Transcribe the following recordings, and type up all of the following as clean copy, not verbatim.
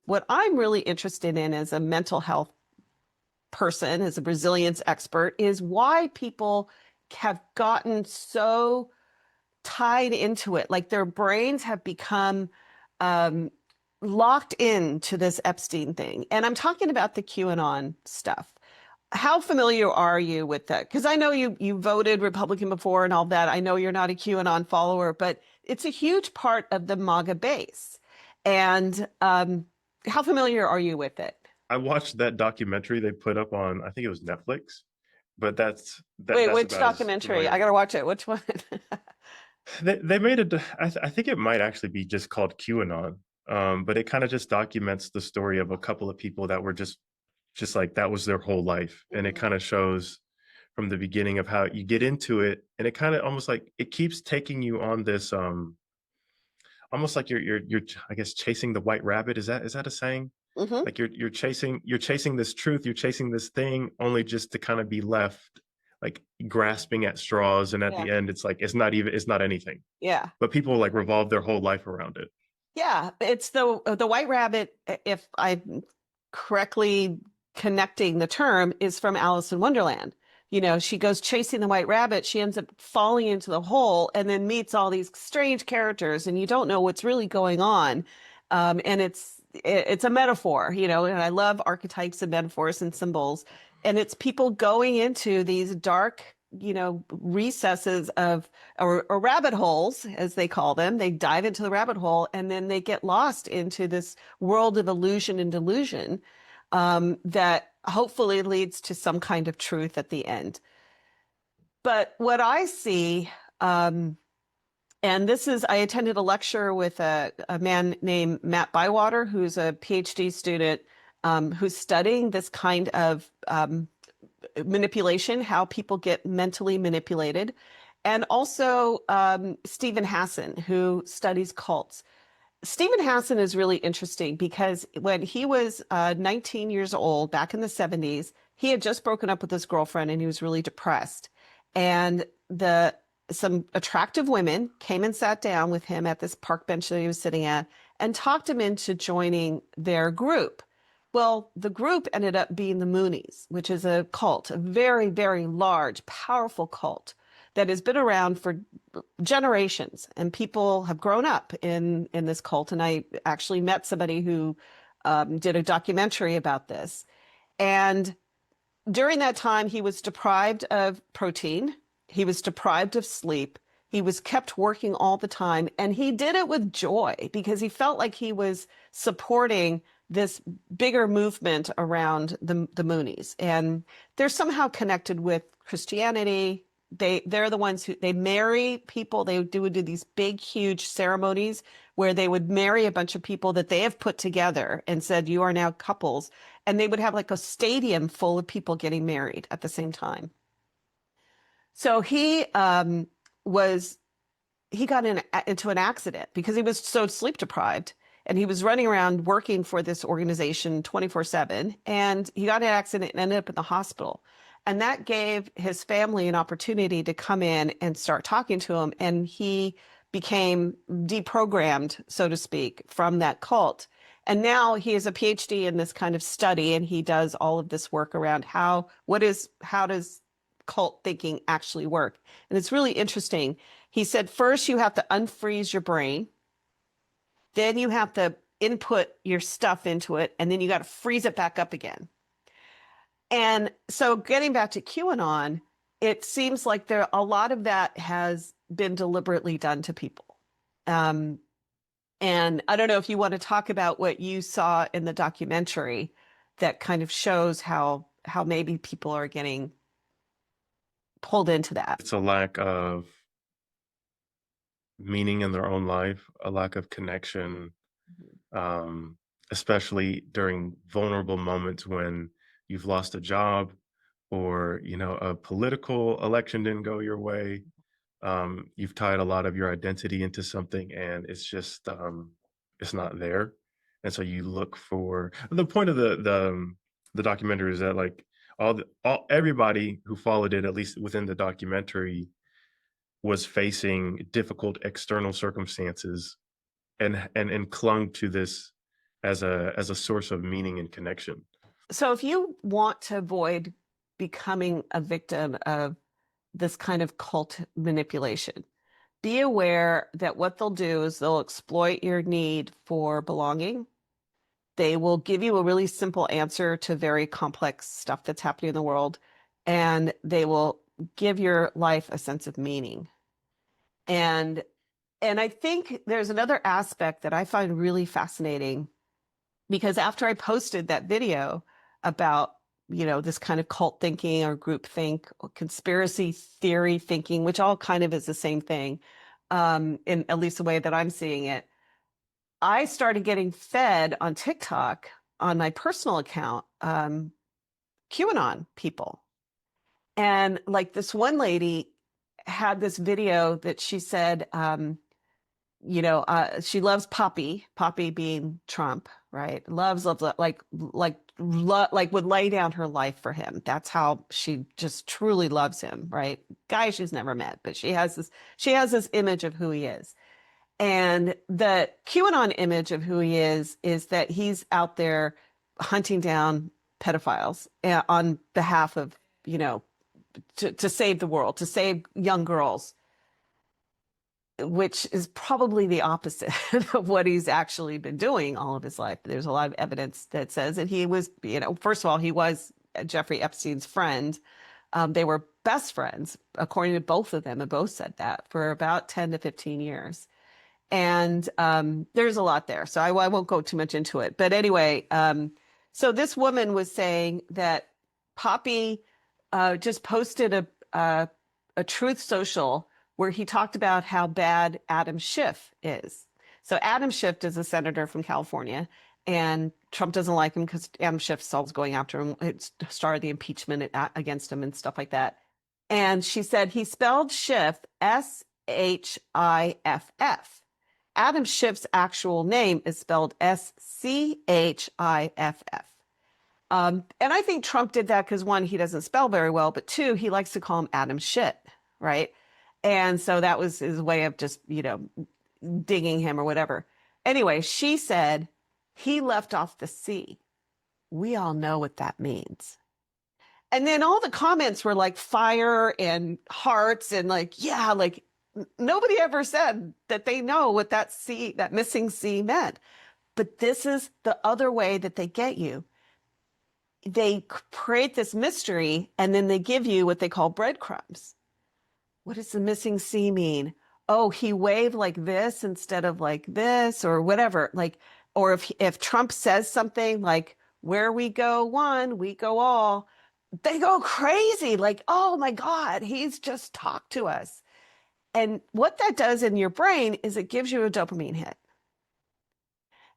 what I'm really interested in as a mental health person, as a resilience expert, is why people have gotten so tied into it. Like their brains have become um, locked into this Epstein thing. And I'm talking about the QAnon stuff. How familiar are you with that? Because I know you voted Republican before and all that. I know you're not a QAnon follower, but it's a huge part of the MAGA base. And how familiar are you with it? I watched that documentary they put up on, I think it was Netflix, but Wait, that's which about as documentary? I familiar. gotta watch it. Which one? They made it. I think it might actually be just called QAnon, but it kind of just documents the story of a couple of people that were just like that was their whole life, and it kind of shows from the beginning of how you get into it, and it kind of almost like it keeps taking you on this almost like you're I guess chasing the white rabbit. Is that a saying? Hmm. Like you're chasing this truth, you're chasing this thing only just to kind of be left like grasping at straws, and at Yeah. the end it's like it's not anything. Yeah. But people like revolve their whole life around it. Yeah. It's the white rabbit, if I'm correctly connecting the term, is from Alice in Wonderland. You know, she goes chasing the white rabbit, she ends up falling into the hole and then meets all these strange characters, and you don't know what's really going on. And it's a metaphor, you know, and I love archetypes and metaphors and symbols. And it's people going into these dark, you know, recesses of or rabbit holes, as they call them. They dive into the rabbit hole and then they get lost into this world of illusion and delusion that hopefully leads to some kind of truth at the end. But what I see, and this is, I attended a lecture with a man named Matt Bywater, who's a PhD student who's studying this kind of manipulation, how people get mentally manipulated, and also Stephen Hassan, who studies cults. Stephen Hassan is really interesting because when he was 19 years old, back in the 70s, he had just broken up with his girlfriend and he was really depressed. And some attractive women came and sat down with him at this park bench that he was sitting at and talked him into joining their group. Well, the group ended up being the Moonies, which is a cult, a very, very large, powerful cult that has been around for generations, and people have grown up in this cult. And I actually met somebody who did a documentary about this. And during that time, he was deprived of protein, he was deprived of sleep, he was kept working all the time, and he did it with joy because he felt like he was supporting this bigger movement around the Moonies. And they're somehow connected with Christianity. They're the ones who they marry people. They would do these big, huge ceremonies where they would marry a bunch of people that they have put together and said, you are now couples. And they would have like a stadium full of people getting married at the same time. So was he got into an accident because he was so sleep deprived, and he was running around working for this organization 24/7, and he got in an accident and ended up in the hospital. And that gave his family an opportunity to come in and start talking to him, and he became deprogrammed, so to speak, from that cult. And now he has a PhD in this kind of study, and he does all of this work around how does cult thinking actually work. And it's really interesting. He said, first, you have to unfreeze your brain. Then you have to input your stuff into it. And then you got to freeze it back up again. And so getting back to QAnon, it seems like a lot of that has been deliberately done to people. Um, and I don't know if you want to talk about what you saw in the documentary that kind of shows how maybe people are getting pulled into that. It's a lack of meaning in their own life, a lack of connection, um, especially during vulnerable moments when you've lost a job, or a political election didn't go your way. You've tied a lot of your identity into something, and it's not there. And so you look for the point of the documentary is that like all everybody who followed it, at least within the documentary, was facing difficult external circumstances, and clung to this as a source of meaning and connection. So if you want to avoid becoming a victim of this kind of cult manipulation, be aware that what they'll do is they'll exploit your need for belonging. They will give you a really simple answer to very complex stuff that's happening in the world, and they will give your life a sense of meaning. And and I think there's another aspect that I find really fascinating, because after I posted that video about, this kind of cult thinking or group think or conspiracy theory thinking, which all kind of is the same thing, in at least the way that I'm seeing it, I started getting fed on TikTok on my personal account, QAnon people. And like this one lady had this video that she said, she loves Poppy being Trump, right? Loves, like would lay down her life for him. That's how she just truly loves him, right? Guy she's never met, but she has this image of who he is. And the QAnon image of who he is that he's out there hunting down pedophiles on behalf of, to save the world, to save young girls, which is probably the opposite of what he's actually been doing all of his life. There's a lot of evidence that says that he was, first of all, he was Jeffrey Epstein's friend. They were best friends, according to both of them, and both said that for about 10 to 15 years. And there's a lot there. So I won't go too much into it. But anyway, so this woman was saying that Poppy just posted a Truth Social where he talked about how bad Adam Schiff is. So Adam Schiff is a senator from California, and Trump doesn't like him because Adam Schiff's always going after him. It started the impeachment against him and stuff like that. And she said he spelled Schiff Schiff. Adam Schiff's actual name is spelled Schiff. And I think Trump did that because, one, he doesn't spell very well, but two, he likes to call him Adam Shit, right? And so that was his way of just, dinging him or whatever. Anyway, she said he left off the C. We all know what that means. And then all the comments were like fire and hearts and like, yeah, like nobody ever said that they know what that C, that missing C meant. But this is the other way that they get you. They create this mystery and then they give you what they call breadcrumbs. What does the missing C mean? Oh, he waved like this instead of like this or whatever. Like, or if Trump says something like, where we go one, we go all, they go crazy. Like, oh my God, he's just talked to us. And what that does in your brain is it gives you a dopamine hit.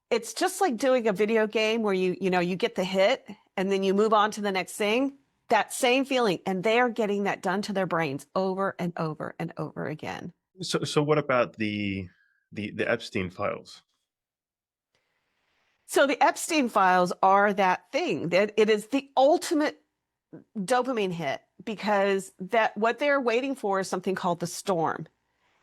It's just like doing a video game where you get the hit and then you move on to the next thing. That same feeling, and they are getting that done to their brains over and over and over again. So what about the Epstein files? So the Epstein files are that thing that it is the ultimate dopamine hit, because that what they're waiting for is something called the storm.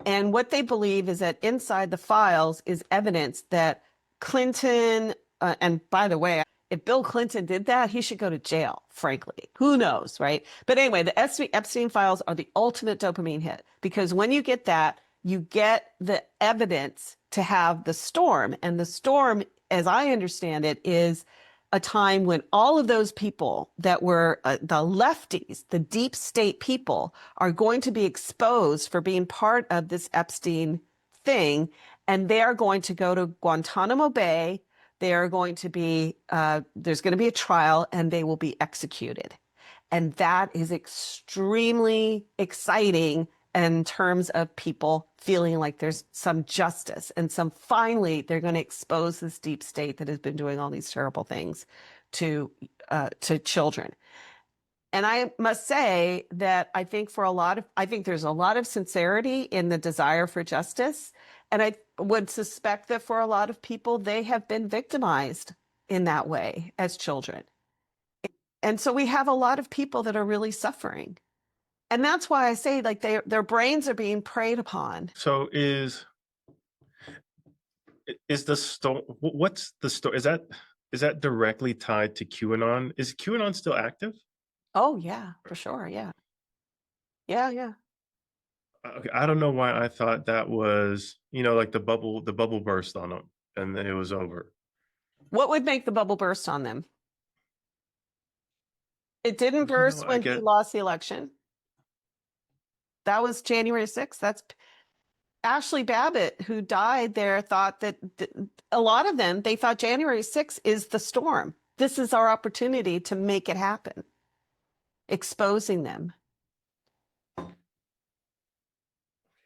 And what they believe is that inside the files is evidence that Clinton, and by the way, if Bill Clinton did that, he should go to jail, frankly. Who knows, right? But anyway, the Epstein files are the ultimate dopamine hit, because when you get that, you get the evidence to have the storm. And the storm, as I understand it, is a time when all of those people that were the lefties, the deep state people, are going to be exposed for being part of this Epstein thing. And they are going to go to Guantanamo Bay. They are going to be, there's going to be a trial and they will be executed. And that is extremely exciting in terms of people feeling like there's some justice and finally they're going to expose this deep state that has been doing all these terrible things to children. And I must say that I think there's a lot of sincerity in the desire for justice. And I would suspect that for a lot of people, they have been victimized in that way as children. And so we have a lot of people that are really suffering. And that's why I say like their brains are being preyed upon. So Is the sto what's the story? Is that directly tied to QAnon? Is QAnon still active? Oh, yeah, for sure. Yeah. Yeah, yeah. Okay, I don't know why I thought that was, like the bubble burst on them and then it was over. What would make the bubble burst on them? It didn't burst I when he get lost the election. That was January 6th. That's Ashley Babbitt, who died there, thought that a lot of them, they thought January 6th is the storm. This is our opportunity to make it happen, exposing them.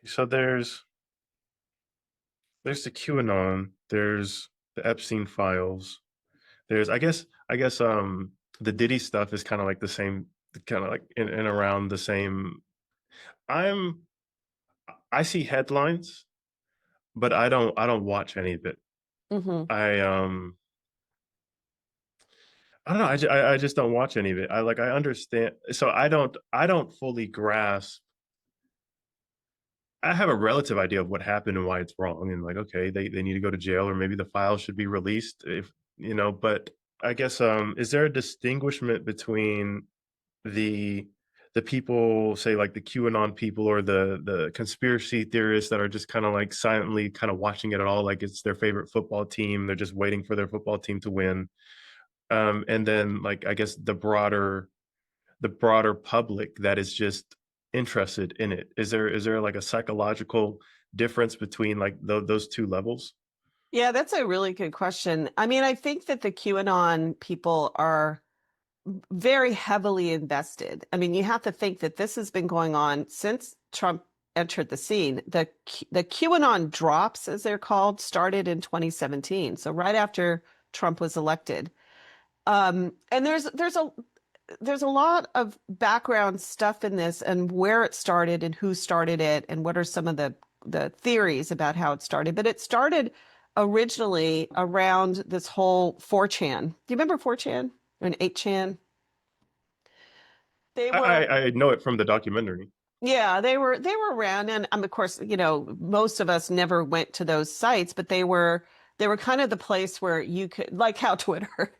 so there's the QAnon, there's the Epstein files, there's the Diddy stuff is kind of like the same, kind of like in around the same. I'm I see headlines, but I don't watch any of it. Hmm. I I don't know. I just don't watch any of it. I understand. So I don't fully grasp. I have a relative idea of what happened and why it's wrong, and like, okay, they need to go to jail, or maybe the files should be released. If but I guess is there a distinguishment between the the people, say like the QAnon people or the conspiracy theorists that are just kind of like silently kind of watching it all like it's their favorite football team. They're just waiting for their football team to win. And then like I guess the broader public that is just interested in it. Is there like a psychological difference between like those two levels? Yeah, that's a really good question. I mean, I think that the QAnon people are very heavily invested. I mean, you have to think that this has been going on since Trump entered the scene. The QAnon drops, as they're called, started in 2017. So right after Trump was elected. And there's a lot of background stuff in this and where it started and who started it and what are some of the theories about how it started. But it started originally around this whole 4chan. Do you remember 4chan or an 8chan? They I, were, I I know it from the documentary. yeah, they were around, and of course, most of us never went to those sites, but they were kind of the place where you could, like how Twitter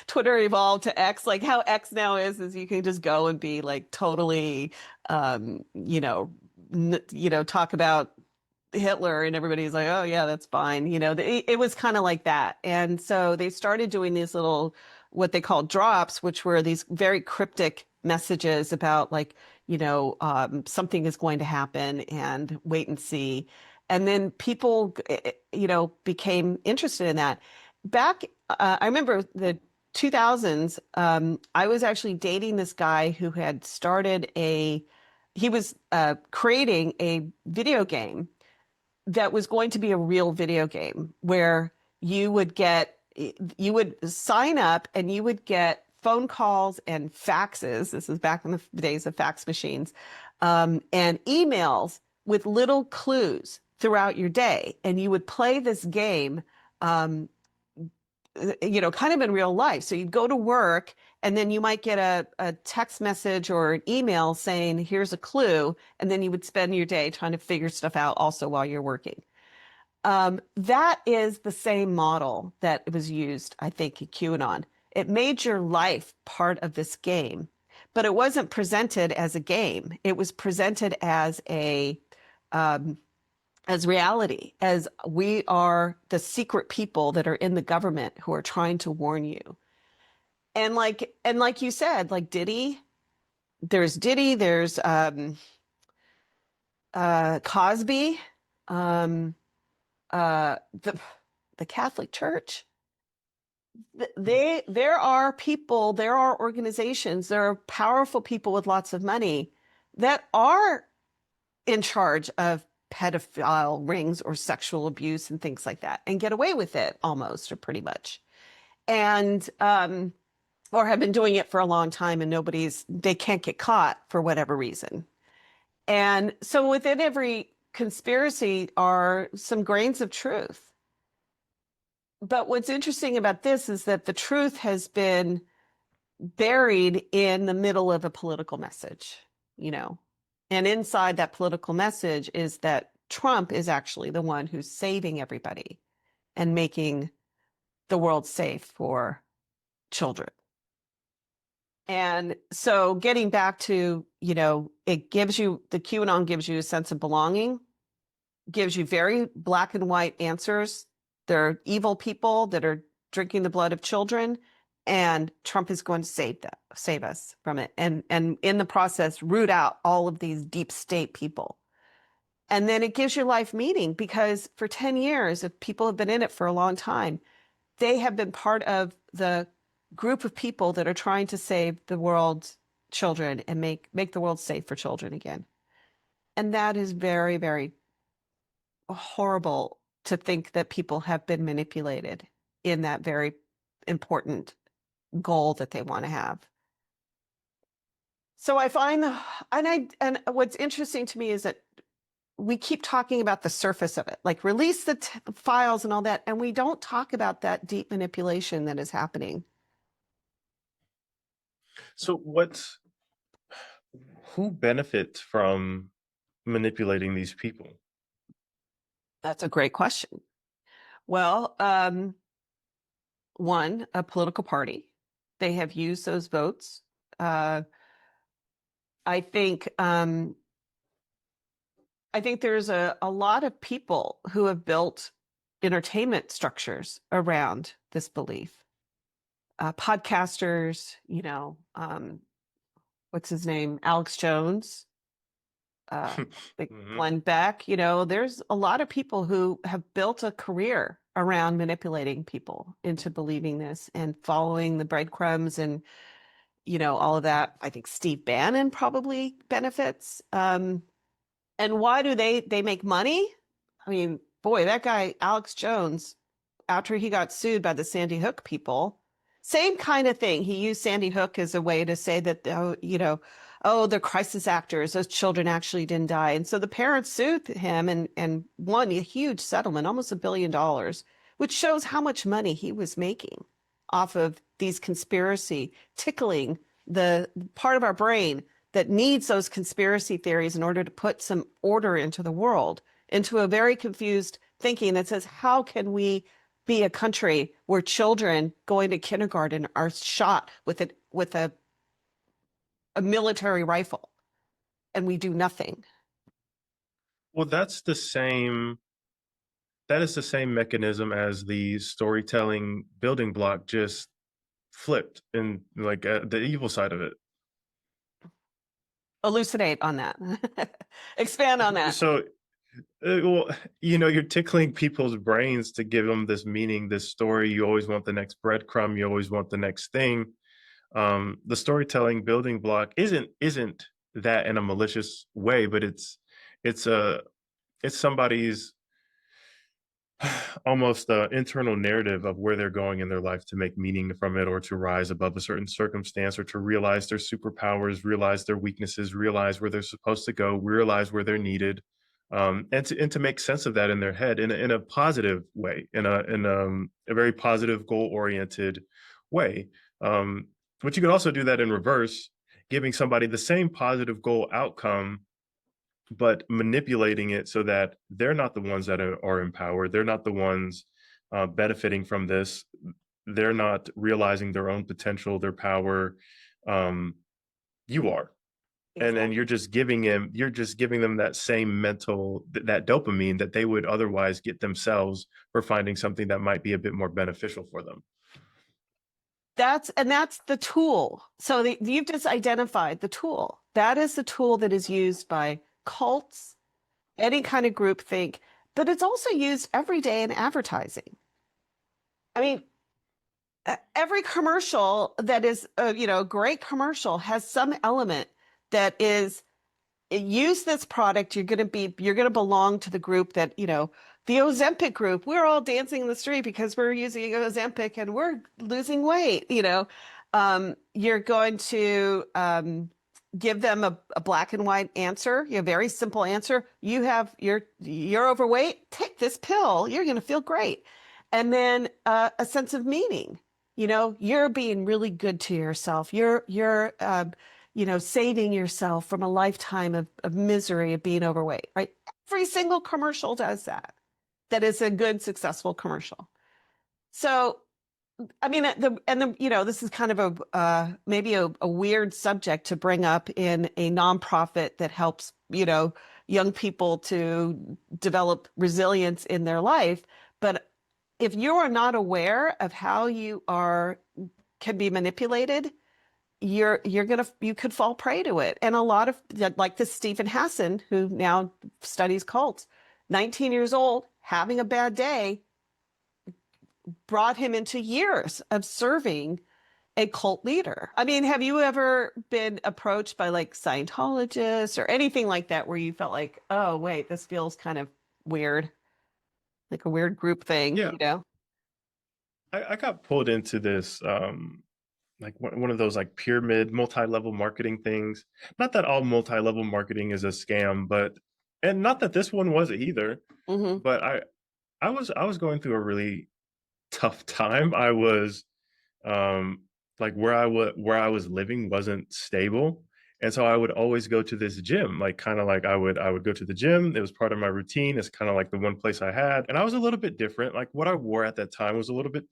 Twitter evolved to X, like how X now is you can just go and be like totally, um, you know, talk about Hitler, and everybody's like, oh yeah, that's fine. It was kind of like that. And so they started doing these little, what they call drops, which were these very cryptic messages about like, something is going to happen and wait and see. And then people, became interested in that. Back, I remember the 2000s, I was actually dating this guy who had he was creating a video game that was going to be a real video game where you would sign up and you would get phone calls and faxes. This is back in the days of fax machines, and emails with little clues throughout your day. And you would play this game, um, kind of in real life. So you'd go to work and then you might get a text message or an email saying, here's a clue. And then you would spend your day trying to figure stuff out also while you're working. That is the same model that was used, I think, in QAnon. It made your life part of this game, but it wasn't presented as a game. It was presented um, as reality, as we are the secret people that are in the government who are trying to warn you. And like you said, like Diddy, there's Cosby, um, the Catholic Church. There are people, there are organizations, there are powerful people with lots of money that are in charge of pedophile rings or sexual abuse and things like that and get away with it almost or pretty much. And or have been doing it for a long time and they can't get caught for whatever reason. And so within every conspiracy are some grains of truth. But what's interesting about this is that the truth has been buried in the middle of a political message, you know. And inside that political message is that Trump is actually the one who's saving everybody. and making the world safe for children. And so getting back to, it gives you, the QAnon gives you a sense of belonging, gives you very black and white answers. They're evil people that are drinking the blood of children, and Trump is going to save us from it. And in the process, root out all of these deep state people. And then it gives your life meaning, because for 10 years, if people have been in it for a long time, they have been part of the group of people that are trying to save the world's children and make the world safe for children again. And that is very, very horrible to think that people have been manipulated in that very important goal that they want to have. So I find, and what's interesting to me is that we keep talking about the surface of it, like release the files and all that, and we don't talk about that deep manipulation that is happening. So who benefits from manipulating these people? That's a great question. Well, one, a political party. They have used those votes. I think there's a lot of people who have built entertainment structures around this belief. Podcasters, what's his name? Alex Jones, like Mhm. Glenn Beck, there's a lot of people who have built a career around manipulating people into believing this and following the breadcrumbs and, all of that. I think Steve Bannon probably benefits. And why do they make money? I mean, boy, that guy, Alex Jones, after he got sued by the Sandy Hook people, same kind of thing. He used Sandy Hook as a way to say that, oh, they're crisis actors. Those children actually didn't die. And so the parents sued him and won a huge settlement, almost $1 billion, which shows how much money he was making off of these conspiracy, tickling the part of our brain that needs those conspiracy theories in order to put some order into the world, into a very confused thinking that says, how can we be a country where children going to kindergarten are shot with a military rifle and we do nothing? Well, that is the same mechanism as the storytelling building block, just flipped and like the evil side of it. Elucidate on that. Expand on that. So, well, you're tickling people's brains to give them this meaning, this story. You always want the next breadcrumb. You always want the next thing. The storytelling building block isn't that in a malicious way, but it's a it's somebody's almost internal narrative of where they're going in their life to make meaning from it, or to rise above a certain circumstance, or to realize their superpowers, realize their weaknesses, realize where they're supposed to go, realize where they're needed, and to make sense of that in their head in a positive way, in a very positive, goal oriented way. Um, but you could also do that in reverse, giving somebody the same positive goal outcome, but manipulating it so that they're not the ones that are empowered. They're not the ones benefiting from this. They're not realizing their own potential, their power. Um, you are, and then Exactly. you're just giving them that same that dopamine that they would otherwise get themselves for finding something that might be a bit more beneficial for them. That's the tool. So you've just identified the tool. That is the tool that is used by cults, any kind of group think, but it's also used every day in advertising. I mean, every commercial that is, a great commercial has some element that is, use this product. You're going to belong to the group that, the Ozempic group. We're all dancing in the street because we're using Ozempic and we're losing weight. You're going to give them a black and white answer, a very simple answer. You're overweight. Take this pill. You're going to feel great. And then a sense of meaning. You're being really good to yourself. You're saving yourself from a lifetime of misery of being overweight, right? Every single commercial does that. that is a good, successful commercial. So, I mean, this is kind of maybe a weird subject to bring up in a nonprofit that helps, young people to develop resilience in their life. But if you are not aware of how can be manipulated, you could fall prey to it. And a lot of, like this Stephen Hassan, who now studies cults, 19 years old, having a bad day, brought him into years of serving a cult leader. I mean, have you ever been approached by like Scientologists or anything like that where you felt like, oh, wait, this feels kind of weird, like a weird group thing, Yeah, I got pulled into this like one of those like pyramid multi-level marketing things. Not that all multi-level marketing is a scam, but and not that this one was either, Hmm. but I was going through a really tough time. I was like where I was living wasn't stable. And so I would always go to this gym, like kind of like I would go to the gym. It was part of my routine. It's kind of like the one place I had. And I was a little bit different. Like what I wore at that time was a little bit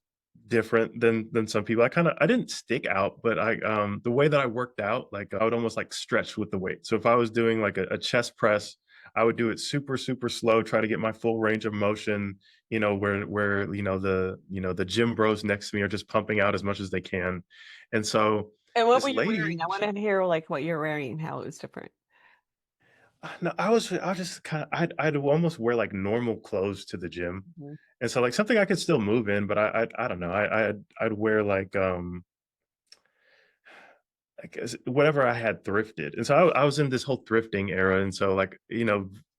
different than some people. I didn't stick out, but I the way that I worked out, like I would almost like stretch with the weight. So if I was doing like a chest press, I would do it super, super slow, try to get my full range of motion, where the gym bros next to me are just pumping out as much as they can. And so And what were this you wearing? lady, I want she, to hear like what you're wearing and how it was different. no, I was just kind of I'd almost wear like normal clothes to the gym. Mhm. And so like something I could still move in, but I don't know. I'd wear like whatever I had thrifted. And so I was in this whole thrifting era. And so like,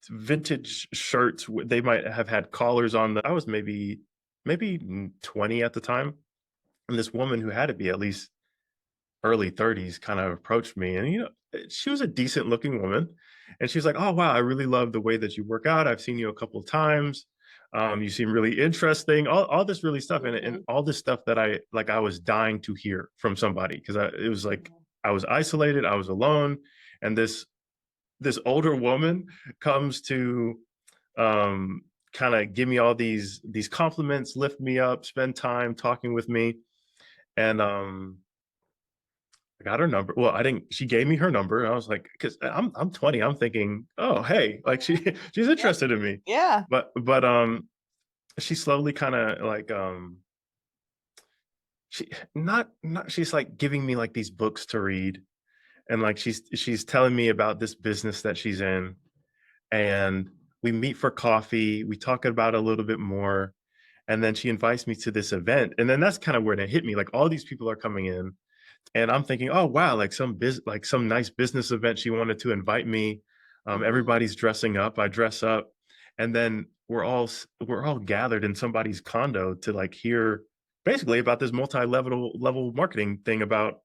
vintage shirts, they might have had collars on I was maybe 20 at the time. And this woman who had to be at least early 30s kind of approached me, and she was a decent looking woman, and she was like, oh wow, I really love the way that you work out. I've seen you a couple of times. You seem really interesting, all this really stuff, and Mhm. all this stuff that I was dying to hear from somebody, because it was like I was isolated, I was alone, and this older woman comes to um kind of give me all these compliments, lift me up, spend time talking with me. And I got her number. Well, I didn't. She gave me her number, and I was like, because I'm 20. I'm thinking, oh hey, like she's Yeah. interested in me. Yeah. But she slowly kind of like she not she's like giving me like these books to read, and like she's telling me about this business that she's in, and we meet for coffee. We talk about it a little bit more, and then she invites me to this event, and then that's kind of where it hit me. Like all these people are coming in, and I'm thinking, oh wow, like some nice business event. She wanted to invite me. Mhm. Everybody's dressing up. I dress up, and then we're all gathered in somebody's condo to like hear basically about this multi-level marketing thing about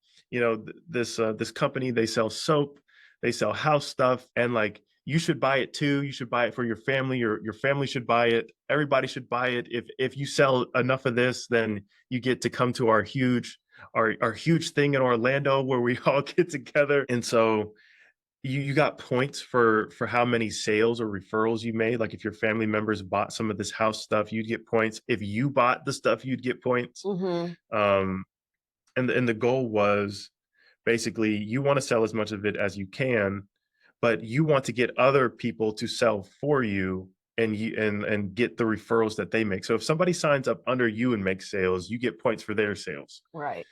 this company. They sell soap, they sell house stuff, and like you should buy it too. You should buy it for your family. Your family should buy it. Everybody should buy it. If you sell enough of this, then you get to come to our huge thing in Orlando where we all get together. And so you got points for how many sales or referrals you made. Like if your family members bought some of this house stuff, you'd get points. If you bought the stuff, you'd get points. Mhm. Um, and the goal was basically you want to sell as much of it as you can, but you want to get other people to sell for you, and get the referrals that they make. So if somebody signs up under you and makes sales, you get points for their sales. Right.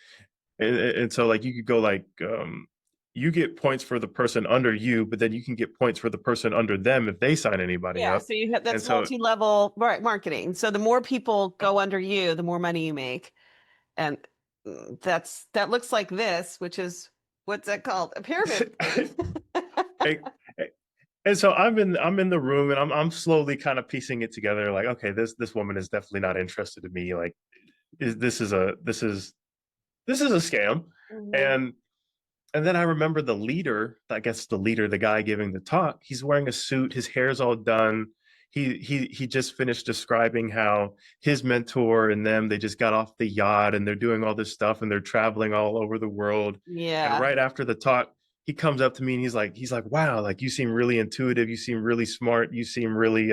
And so like you could go like you get points for the person under you, but then you can get points for the person under them if they sign anybody Yeah, up. so you have And that's so multi-level marketing. So the more people go under you, the more money you make. And that looks like this, which is what's that called? A pyramid scheme. and so I'm in the room, and I'm slowly kind of piecing it together, like, okay, this woman is definitely not interested in me. Like this is a scam. Mhm. And then I remember the leader, I guess the leader, the guy giving the talk, he's wearing a suit, his hair's all done. He just finished describing how his mentor and them, they just got off the yacht and they're doing all this stuff and they're traveling all over the world. And Yeah. right after the talk, he comes up to me and he's like, wow, like you seem really intuitive, you seem really smart, you seem really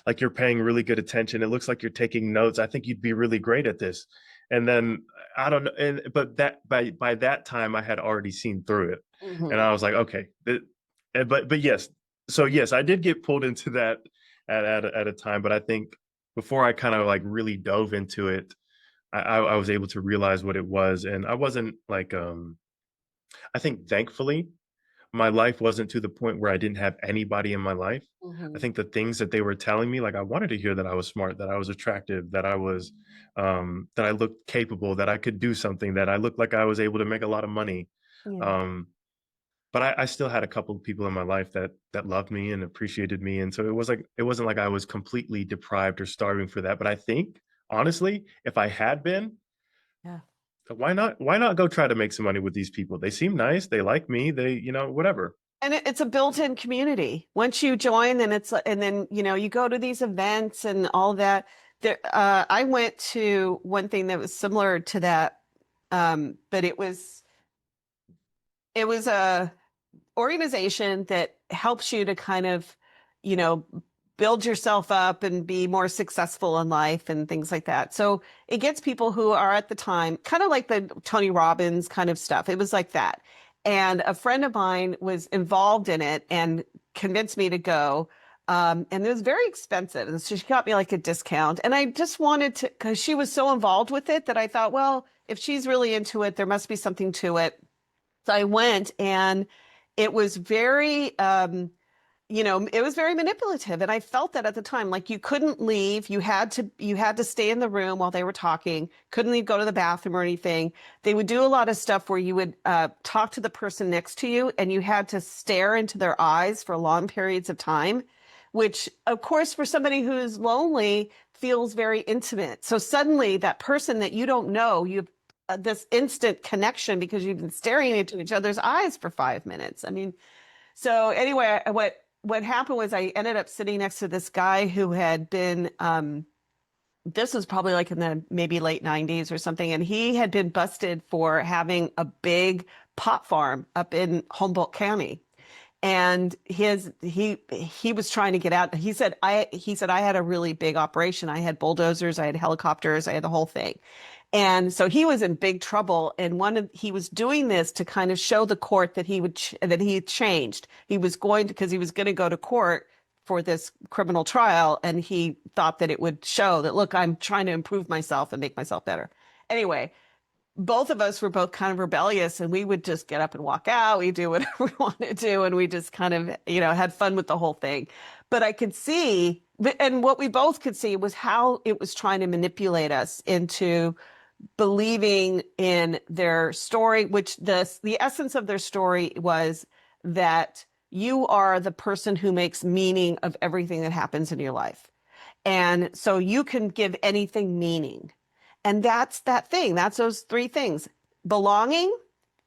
like you're paying really good attention. It looks like you're taking notes. I think you'd be really great at this. And then I don't know, and but that by that time I had already seen through it. And Hmm. I was like, okay. But yes, so yes, I did get pulled into that at a time, but I think before I kind of like really dove into it, I was able to realize what it was. And I wasn't like I think thankfully my life wasn't to the point where I didn't have anybody in my life. I Hmm. think the things that they were telling me, like I wanted to hear that I was smart, that I was attractive, that I looked capable, that I could do something, that I looked like I was able to make a lot of money. Yeah. Um, but I still had a couple of people in my life that loved me and appreciated me. And so it wasn't like I was completely deprived or starving for that. But I think honestly, if I had been, Yeah. why not go try to make some money with these people? They seem nice, they like me, whatever. And it's a built-in community. Once you join, and and then you go to these events and all that. There, I went to one thing that was similar to that, but it was a organization that helps you to kind of, you know, build yourself up and be more successful in life and things like that. So it gets people who are at the time kind of like the Tony Robbins kind of stuff. It was like that. And a friend of mine was involved in it and convinced me to go. And it was very expensive. And so she got me like a discount. And I just wanted to, because she was so involved with it that I thought, well, if she's really into it, there must be something to it. So I went, and it was very, it was very manipulative. And I felt that at the time, like you couldn't leave. You had to stay in the room while they were talking, couldn't leave, go to the bathroom or anything. They would do a lot of stuff where you would talk to the person next to you and you had to stare into their eyes for long periods of time, which of course, for somebody who's lonely, feels very intimate. So suddenly that person that you don't know, you have this instant connection because you've been staring into each other's eyes for 5 minutes. I mean, so anyway, what happened was I ended up sitting next to this guy who had been this was probably like in the maybe late 90s or something, and he had been busted for having a big pot farm up in Humboldt County. And he was trying to get out. He said I had a really big operation. I had bulldozers, I had helicopters, I had the whole thing. And so he was in big trouble. And he was doing this to kind of show the court that that he had changed. He was going to, because he was going to go to court for this criminal trial. And he thought that it would show that, look, I'm trying to improve myself and make myself better. Anyway, both of us were both kind of rebellious, and we would just get up and walk out. We do whatever we wanted to do. And we just kind of, had fun with the whole thing. But I could see, and what we both could see was how it was trying to manipulate us into believing in their story, which the essence of their story was that you are the person who makes meaning of everything that happens in your life. And so you can give anything meaning. And that's that thing. That's those three things: belonging,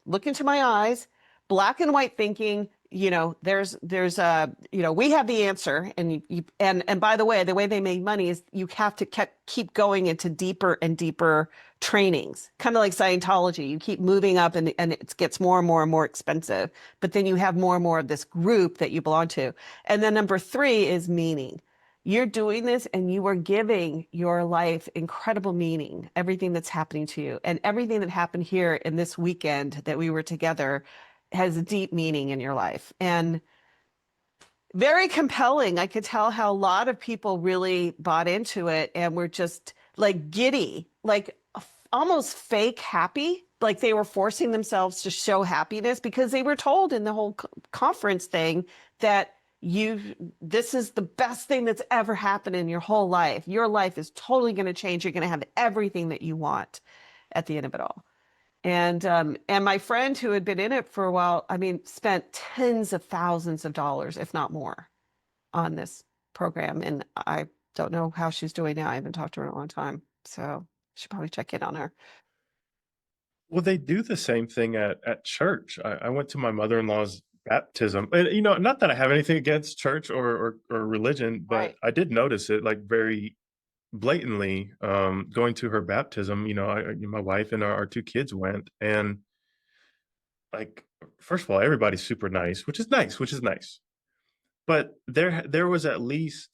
look into my eyes, black and white thinking. There's we have the answer. And by the way they make money is you have to keep going into deeper and deeper trainings, kind of like Scientology. You keep moving up, and it gets more and more and more expensive, but then you have more and more of this group that you belong to. And then number three is meaning. You're doing this and you are giving your life incredible meaning, everything that's happening to you. And everything that happened here in this weekend that we were together has a deep meaning in your life. And very compelling. I could tell how a lot of people really bought into it and were just like giddy, like almost fake happy. Like they were forcing themselves to show happiness because they were told in the whole conference thing that this is the best thing that's ever happened in your whole life. Your life is totally going to change. You're going to have everything that you want at the end of it all. And my friend who had been in it for a while, I mean, spent tens of thousands of dollars, if not more, on this program. And I don't know how she's doing now. I haven't talked to her in a long time. So I should probably check in on her. Well, they do the same thing at church. I went to my mother-in-law's baptism, and not that I have anything against church or religion, but Right. I did notice it like very blatantly. Going to her baptism, my wife and our two kids went, and like, first of all, everybody's super nice, which is nice. But there was at least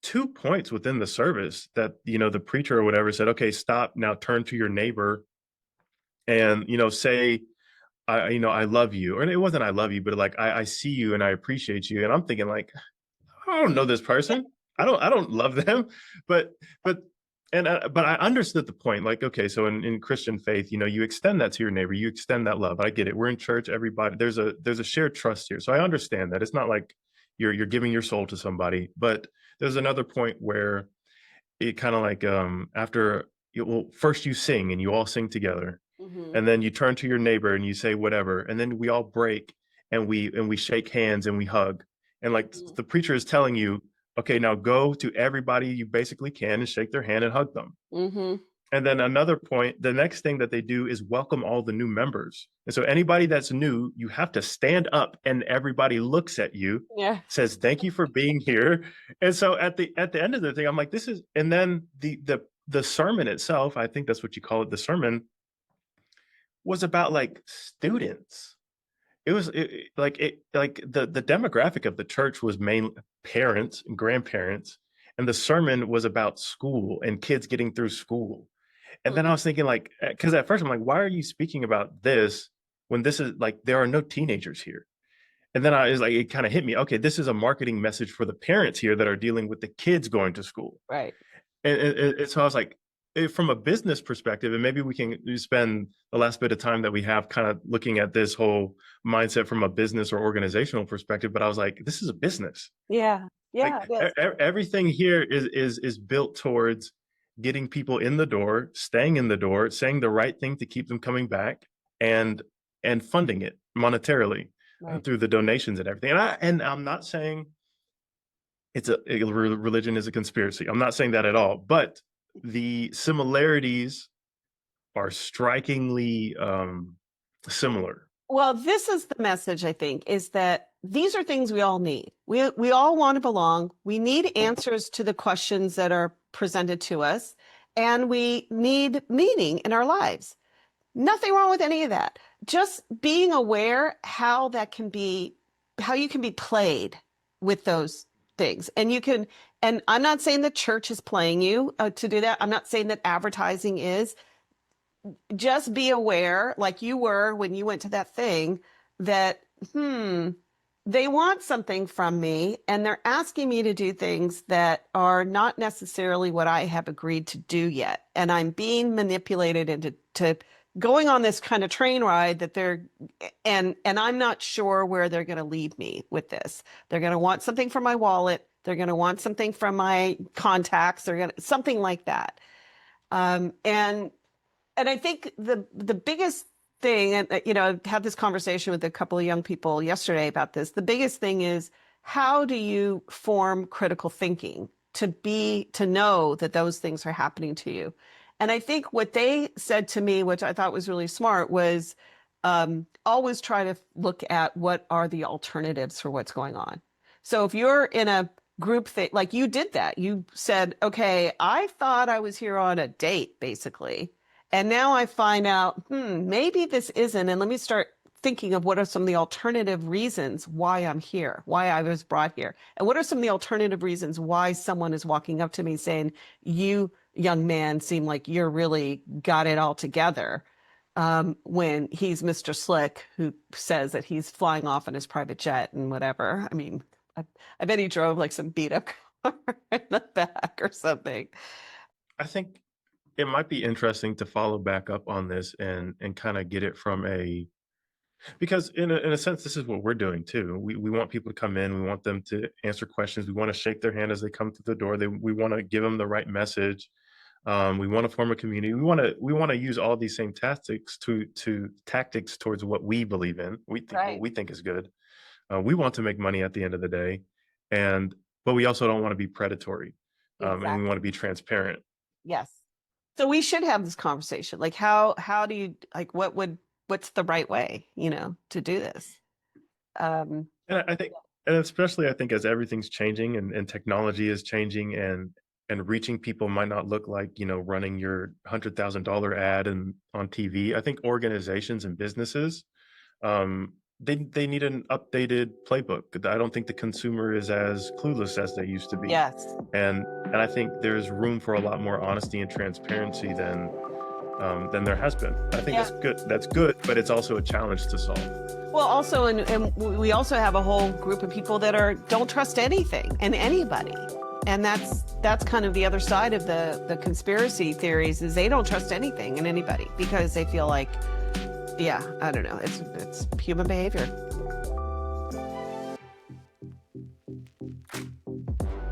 2 points within the service that, the preacher or whatever said, "Okay, stop, now turn to your neighbor and, say, I love you." Or it wasn't "I love you," but like, I see you and I appreciate you." And I'm thinking like, I don't know this Yeah. person. I don't love them, but but but I understood the point. Like, okay, so in Christian faith, you extend that to your neighbor, you extend that love. I get it. We're in church, everybody. There's a shared trust here, so I understand that. It's not like you're giving your soul to somebody, but there's another point where it kind of like after well, first you sing and you all sing together, Hmm. and then you turn to your neighbor and you say whatever, and then we all break and we shake hands and we hug, and like the preacher is telling you, okay, now go to everybody you basically can and shake their hand and hug them. Hmm. And then another point, the next thing that they do is welcome all the new members. And so anybody that's new, you have to stand up and everybody looks at you, Yeah. says thank you for being here. And so at the end of the thing, I'm like, this is, and then the sermon itself, I think that's what you call it, the sermon was about like students. Like the demographic of the church was mainly parents and grandparents, and the sermon was about school and kids getting through school. And then I was thinking like, because at first I'm like, why are you speaking about this when this is like there are no teenagers here? And then I was like, it kind of hit me. Okay, this is a marketing message for the parents here that are dealing with the kids going to school. Right. And so I was like, from a business perspective, and maybe we can spend the last bit of time that we have kind of looking at this whole mindset from a business or organizational perspective. But I was like, this is a business. Yeah. Like Yeah, it is. everything here is built towards getting people in the door, staying in the door, saying the right thing to keep them coming back, and and funding it monetarily Right. through the donations and everything. And I'm not saying religion is a conspiracy. I'm not saying that at all, but the similarities are strikingly similar. Well, this is the message, I think, is that these are things we all need. We all want to belong. We need answers to the questions that are presented to us, and we need meaning in our lives. Nothing wrong with any of that. Just being aware how that can be, how you can be played with those things. And I'm not saying the church is playing you to do that. I'm not saying that advertising is. Just be aware, like you were when you went to that thing, that, they want something from me and they're asking me to do things that are not necessarily what I have agreed to do yet. And I'm being manipulated into going on this kind of train ride that and I'm not sure where they're going to lead me with this. They're going to want something from my wallet. They're going to want something from my contacts. They're going to something like that. Um, and and I think the biggest thing, and I had this conversation with a couple of young people yesterday about this. The biggest thing is, how do you form critical thinking to know that those things are happening to you? And I think what they said to me, which I thought was really smart, was always try to look at what are the alternatives for what's going on. So if you're in a group thing, like you did that, you said, okay, I thought I was here on a date, basically. And now I find out, maybe this isn't. And let me start thinking of what are some of the alternative reasons why I'm here, why I was brought here. And what are some of the alternative reasons why someone is walking up to me saying, you, young man, seem like you're really got it all together. When he's Mr. Slick, who says that he's flying off in his private jet and whatever. I mean, I bet he drove like some beat up car in the back or something. I think it might be interesting to follow back up on this and kind of get it from a because in a sense this is what we're doing too. We want people to come in, we want them to answer questions, we want to shake their hand as they come through the door. We want to give them the right message. We want to form a community. We want to use all these same tactics to tactics towards what we believe in. We think what Right. we think is good. We want to make money at the end of the day, and but we also don't want to be predatory, and we want to Exactly. be transparent. Yes. So we should have this conversation. Like how do you like what's the right way, to do this? Um, And I think, and especially I think as everything's changing and technology is changing and reaching people might not look like, running your $100,000 ad and on TV. I think organizations and businesses They need an updated playbook. I don't think the consumer is as clueless as they used to be, Yes. and I think there's room for a lot more honesty and transparency than there has been. I think Yeah. that's good. That's good, but it's also a challenge to solve. Well, also, and we also have a whole group of people that don't trust anything and anybody. And that's kind of the other side of the conspiracy theories is they don't trust anything and anybody because they feel like, yeah, I don't know, it's human behavior.